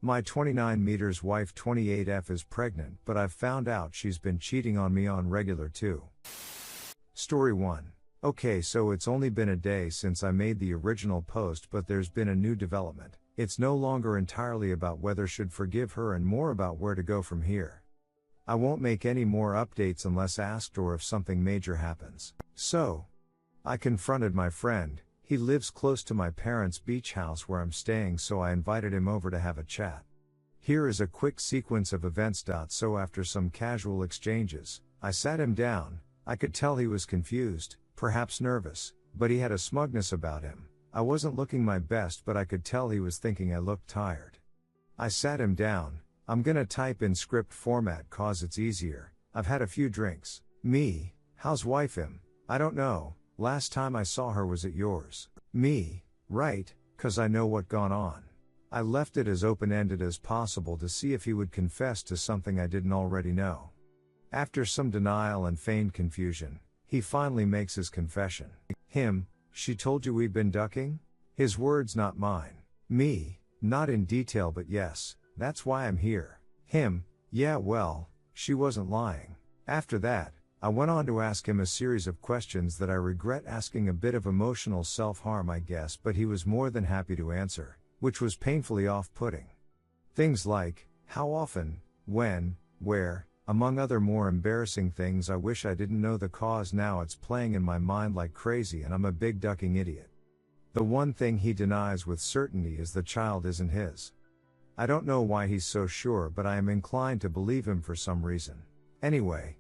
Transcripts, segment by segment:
My 29 meters wife 28F is pregnant, but I've found out she's been cheating on me on regular too. Story 1. Okay, so it's only been a day since I made the original post, but there's been a new development. It's no longer entirely about whether should forgive her and more about where to go from here. I won't make any more updates unless asked or if something major happens. So, I confronted my friend. He lives close to my parents' beach house where I'm staying, so I invited him over to have a chat. Here is a quick sequence of events. So after some casual exchanges, I sat him down. I could tell he was confused, perhaps nervous, but he had a smugness about him. I wasn't looking my best, but I could tell he was thinking I looked tired. I sat him down. I'm gonna type in script format cause it's easier. I've had a few drinks. Me, how's wife him? I don't know. Last time I saw her was at yours. Me, right, 'cause I know what gone on. I left it as open-ended as possible to see if he would confess to something I didn't already know. After some denial and feigned confusion, he finally makes his confession. Him, she told you we've been ducking? His words, not mine. Me, not in detail but yes, that's why I'm here. Him, yeah well, she wasn't lying. After that, I went on to ask him a series of questions that I regret asking, a bit of emotional self-harm I guess, but he was more than happy to answer, which was painfully off-putting. Things like, how often, when, where, among other more embarrassing things. I wish I didn't know the cause. Now it's playing in my mind like crazy and I'm a big ducking idiot. The one thing he denies with certainty is the child isn't his. I don't know why he's so sure, but I am inclined to believe him for some reason. Anyway,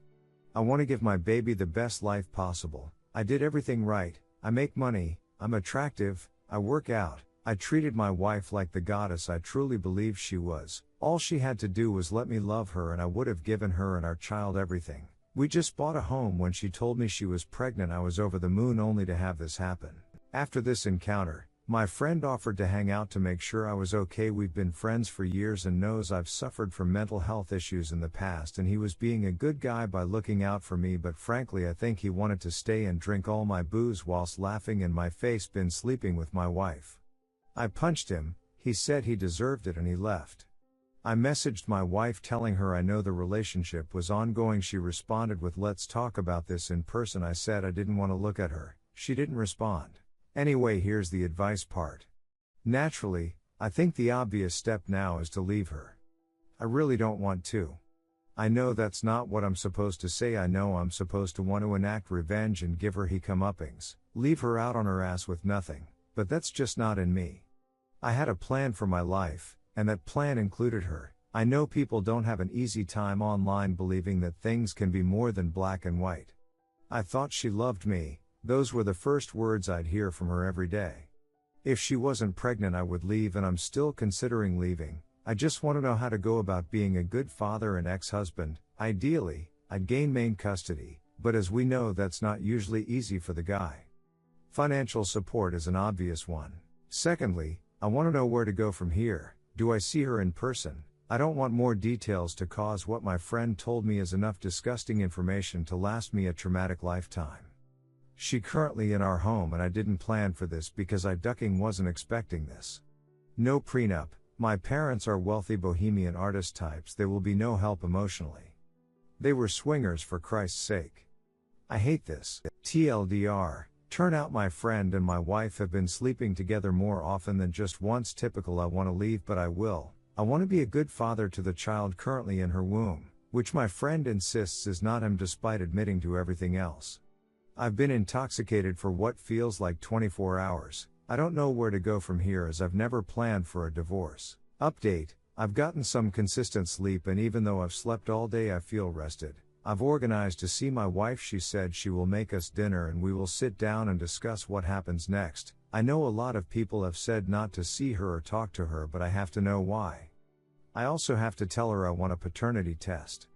I want to give my baby the best life possible. I did everything right. I make money, I'm attractive, I work out, I treated my wife like the goddess I truly believe she was. All she had to do was let me love her and I would have given her and our child everything. We just bought a home. When she told me she was pregnant, I was over the moon only to have this happen. After this encounter, my friend offered to hang out to make sure I was okay. We've been friends for years and knows I've suffered from mental health issues in the past, and he was being a good guy by looking out for me, but frankly I think he wanted to stay and drink all my booze whilst laughing in my face, been sleeping with my wife. I punched him, he said he deserved it and he left. I messaged my wife telling her I know the relationship was ongoing. She responded with let's talk about this in person. I said I didn't want to look at her. She didn't respond. Anyway, here's the advice part. Naturally, I think the obvious step now is to leave her. I really don't want to. I know that's not what I'm supposed to say. I know I'm supposed to want to enact revenge and give her he comeuppings, leave her out on her ass with nothing, but that's just not in me. I had a plan for my life, and that plan included her. I know people don't have an easy time online believing that things can be more than black and white. I thought she loved me. Those were the first words I'd hear from her every day. If she wasn't pregnant I would leave, and I'm still considering leaving. I just want to know how to go about being a good father and ex-husband. Ideally, I'd gain main custody, but as we know that's not usually easy for the guy. Financial support is an obvious one. Secondly, I want to know where to go from here. Do I see her in person? I don't want more details to cause what my friend told me is enough disgusting information to last me a traumatic lifetime. She currently in our home and I didn't plan for this because I ducking wasn't expecting this. No prenup, my parents are wealthy bohemian artist types, there will be no help emotionally. They were swingers for Christ's sake. I hate this. TLDR, turn out my friend and my wife have been sleeping together more often than just once. Typical. I want to leave but I will. I want to be a good father to the child currently in her womb, which my friend insists is not him despite admitting to everything else. I've been intoxicated for what feels like 24 hours. I don't know where to go from here as I've never planned for a divorce. Update, I've gotten some consistent sleep and even though I've slept all day I feel rested. I've organized to see my wife. She said she will make us dinner and we will sit down and discuss what happens next. I know a lot of people have said not to see her or talk to her, but I have to know why. I also have to tell her I want a paternity test.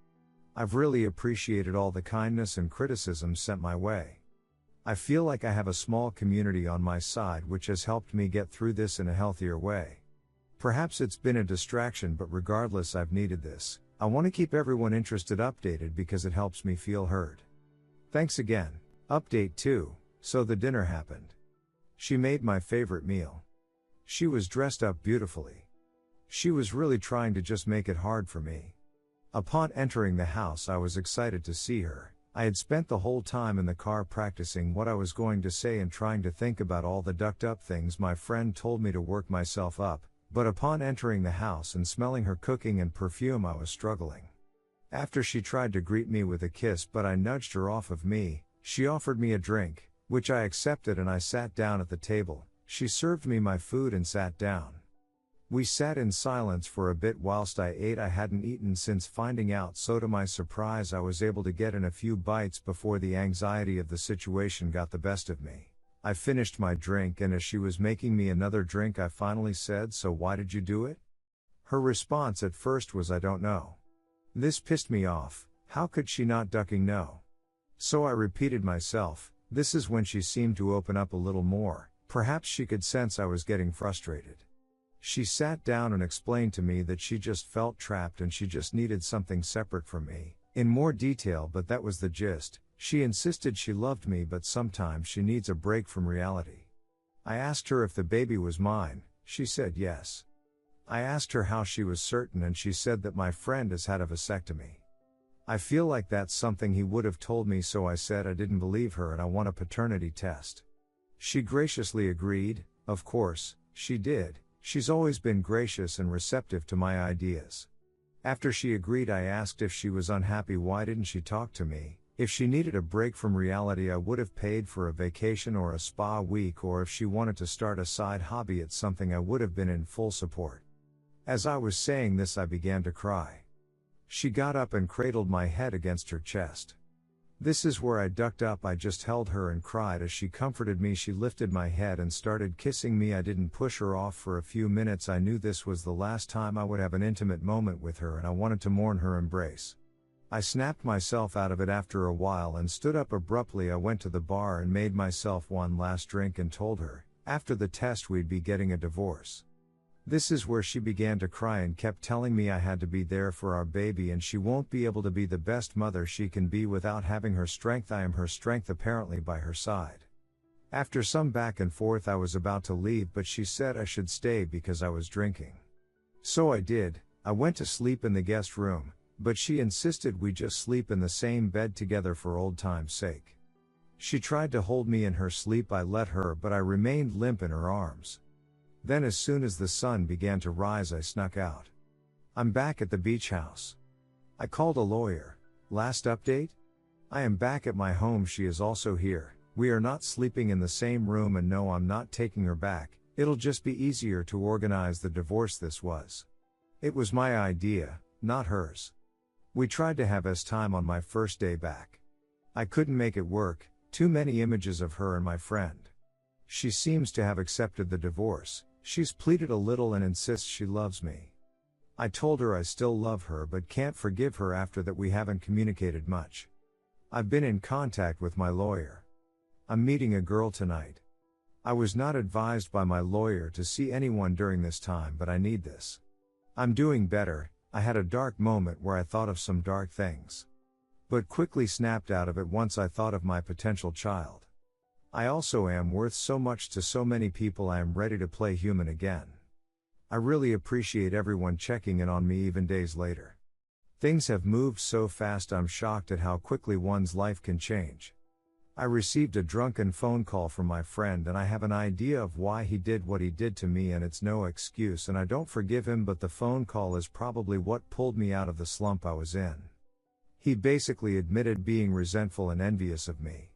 I've really appreciated all the kindness and criticism sent my way. I feel like I have a small community on my side which has helped me get through this in a healthier way. Perhaps it's been a distraction, but regardless I've needed this. I want to keep everyone interested updated because it helps me feel heard. Thanks again. Update 2, so the dinner happened. She made my favorite meal. She was dressed up beautifully. She was really trying to just make it hard for me. Upon entering the house, I was excited to see her. I had spent the whole time in the car practicing what I was going to say and trying to think about all the ducked up things my friend told me to work myself up, but upon entering the house and smelling her cooking and perfume, I was struggling. After she tried to greet me with a kiss, but I nudged her off of me, she offered me a drink, which I accepted, and I sat down at the table. She served me my food and sat down. We sat in silence for a bit whilst I ate. I hadn't eaten since finding out, so to my surprise I was able to get in a few bites before the anxiety of the situation got the best of me. I finished my drink, and as she was making me another drink I finally said, "So why did you do it?" Her response at first was, "I don't know." This pissed me off. How could she not ducking no? So I repeated myself. This is when she seemed to open up a little more. Perhaps she could sense I was getting frustrated. She sat down and explained to me that she just felt trapped and she just needed something separate from me, in more detail, but that was the gist. She insisted she loved me, but sometimes she needs a break from reality. I asked her if the baby was mine. She said yes. I asked her how she was certain, and she said that my friend has had a vasectomy. I feel like that's something he would have told me, so I said I didn't believe her and I want a paternity test. She graciously agreed. Of course, she did. She's always been gracious and receptive to my ideas. After she agreed, I asked if she was unhappy, why didn't she talk to me? If she needed a break from reality, I would have paid for a vacation or a spa week, or if she wanted to start a side hobby, it's something I would have been in full support. As I was saying this, I began to cry. She got up and cradled my head against her chest. This is where I ducked up. I just held her and cried as she comforted me. She lifted my head and started kissing me. I didn't push her off for a few minutes. I knew this was the last time I would have an intimate moment with her, and I wanted to mourn her embrace. I snapped myself out of it after a while and stood up abruptly. I went to the bar and made myself one last drink and told her, after the test, we'd be getting a divorce. This is where she began to cry and kept telling me I had to be there for our baby and she won't be able to be the best mother she can be without having her strength. I am her strength, apparently, by her side. After some back and forth, I was about to leave, but she said I should stay because I was drinking. So I did. I went to sleep in the guest room, but she insisted we just sleep in the same bed together for old time's sake. She tried to hold me in her sleep. I let her, but I remained limp in her arms. Then as soon as the sun began to rise, I snuck out. I'm back at the beach house. I called a lawyer. Last update? I am back at my home. She is also here. We are not sleeping in the same room, and no, I'm not taking her back. It'll just be easier to organize the divorce. It was my idea, not hers. We tried to have us time on my first day back. I couldn't make it work. Too many images of her and my friend. She seems to have accepted the divorce. She's pleaded a little and insists she loves me. I told her I still love her but can't forgive her. After that, we haven't communicated much. I've been in contact with my lawyer. I'm meeting a girl tonight. I was not advised by my lawyer to see anyone during this time, but I need this. I'm doing better. I had a dark moment where I thought of some dark things, but quickly snapped out of it once I thought of my potential child. I also am worth so much to so many people. I am ready to play human again. I really appreciate everyone checking in on me even days later. Things have moved so fast. I'm shocked at how quickly one's life can change. I received a drunken phone call from my friend, and I have an idea of why he did what he did to me, and it's no excuse, and I don't forgive him, but the phone call is probably what pulled me out of the slump I was in. He basically admitted being resentful and envious of me,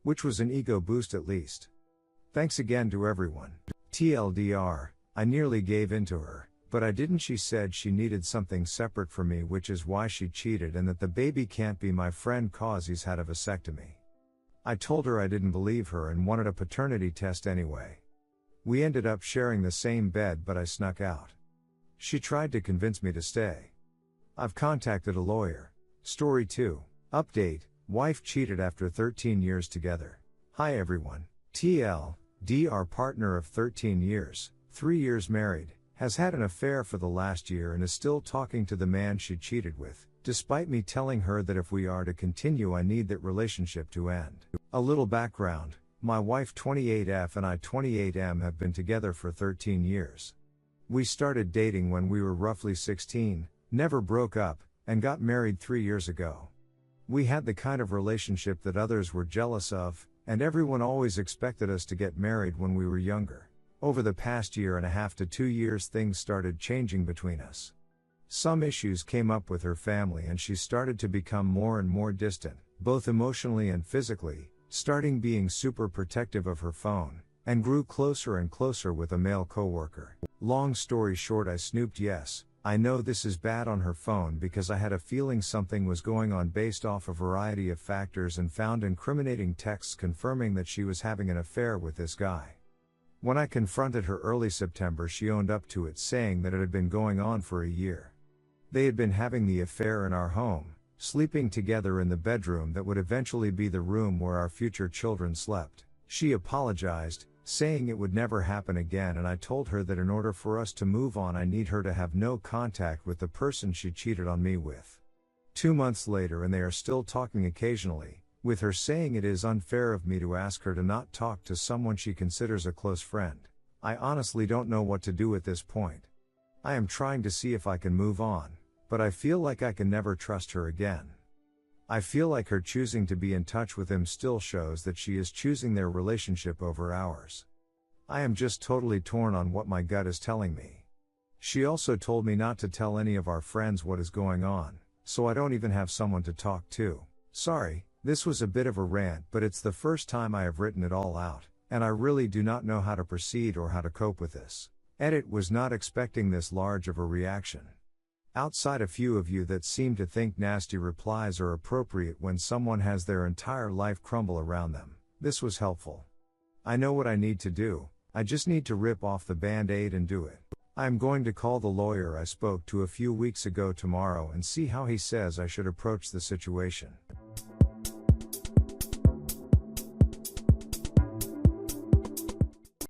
which was an ego boost at least. Thanks again to everyone. TLDR, I nearly gave in to her, but I didn't. She said she needed something separate from me, which is why she cheated, and that the baby can't be my friend cause he's had a vasectomy. I told her I didn't believe her and wanted a paternity test anyway. We ended up sharing the same bed, but I snuck out. She tried to convince me to stay. I've contacted a lawyer. Story 2. Update. Wife cheated after 13 years together. Hi everyone. TLDR, partner of 13 years, 3 years married, has had an affair for the last year and is still talking to the man she cheated with, despite me telling her that if we are to continue, I need that relationship to end. A little background. My wife 28F and I 28M have been together for 13 years. We started dating when we were roughly 16, never broke up, and got married 3 years ago. We had the kind of relationship that others were jealous of, and everyone always expected us to get married when we were younger. Over the past 1.5 to 2 years, things started changing between us. Some issues came up with her family and she started to become more and more distant, both emotionally and physically, starting being super protective of her phone, and grew closer and closer with a male coworker. Long story short, I snooped. Yes, I know this is bad on her phone because I had a feeling something was going on based off a variety of factors, and found incriminating texts confirming that she was having an affair with this guy. When I confronted her early September, she owned up to it, saying that it had been going on for a year. They had been having the affair in our home, sleeping together in the bedroom that would eventually be the room where our future children slept. She apologized, saying it would never happen again, and I told her that in order for us to move on, I need her to have no contact with the person she cheated on me with. 2 months later, and they are still talking occasionally, with her saying it is unfair of me to ask her to not talk to someone she considers a close friend. I honestly don't know what to do at this point. I am trying to see if I can move on, but I feel like I can never trust her again. I feel like her choosing to be in touch with him still shows that she is choosing their relationship over ours. I am just totally torn on what my gut is telling me. She also told me not to tell any of our friends what is going on, so I don't even have someone to talk to. Sorry, this was a bit of a rant, but it's the first time I have written it all out, and I really do not know how to proceed or how to cope with this. Edit: was not expecting this large of a reaction. Outside a few of you that seem to think nasty replies are appropriate when someone has their entire life crumble around them, this was helpful. I know what I need to do, I just need to rip off the band-aid and do it. I am going to call the lawyer I spoke to a few weeks ago tomorrow and see how he says I should approach the situation.